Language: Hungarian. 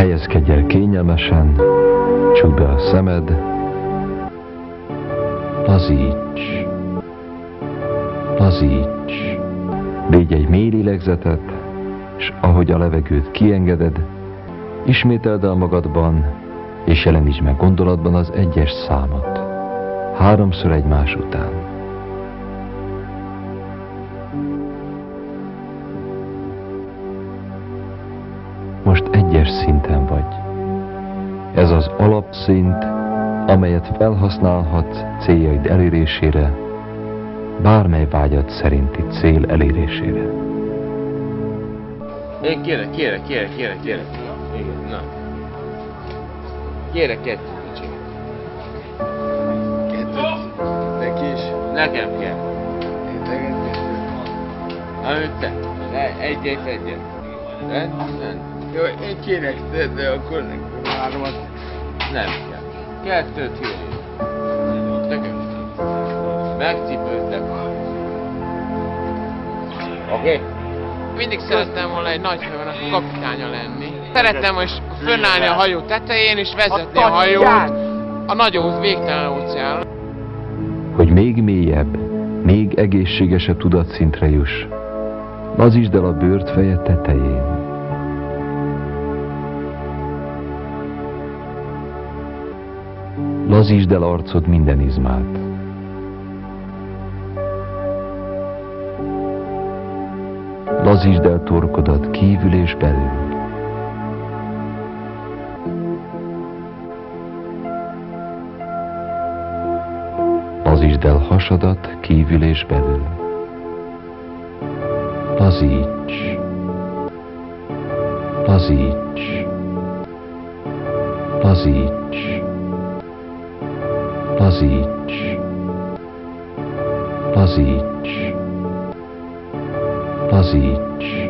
Helyezkedj el kényelmesen, csukd be a szemed, lazíts, lazíts. Védj egy mély lélegzetet, és ahogy a levegőt kiengeded, ismételd el magadban, és jelenítsd meg gondolatban az 1-es számot, 3-szor egymás után. Most 1-es szinten vagy. Ez az alapszint, amelyet felhasználhatsz céljaid elérésére, bármely vágyad szerinti cél elérésére. Én kérek. Igen, na. Kérek 2 kicsit. 2. Neki is. Nekem kell. Én neked 2. Amit te. Egyet. Rend? Jó, én kérek, de akkor nekem 3-at. Nem kell. 2 kérjél. Nekem. Megcipőztek. Oké? Mindig szerettem volna egy nagy hajónak a kapitánya lenni. Szerettem most fönnállni a hajó tetején és vezetni a hajót a nagy végtelen óceánra. Hogy még mélyebb, még egészségesebb tudatszintre juss, lazítsd el a bőrt feje tetején. Lazítsd el arcod minden izmát. Lazítsd el torkodat kívül és belül. Lazítsd el hasadat kívül és belül. Lazíts. Lazíts. Lazíts. Lazíts. Lazíts. Lazíts.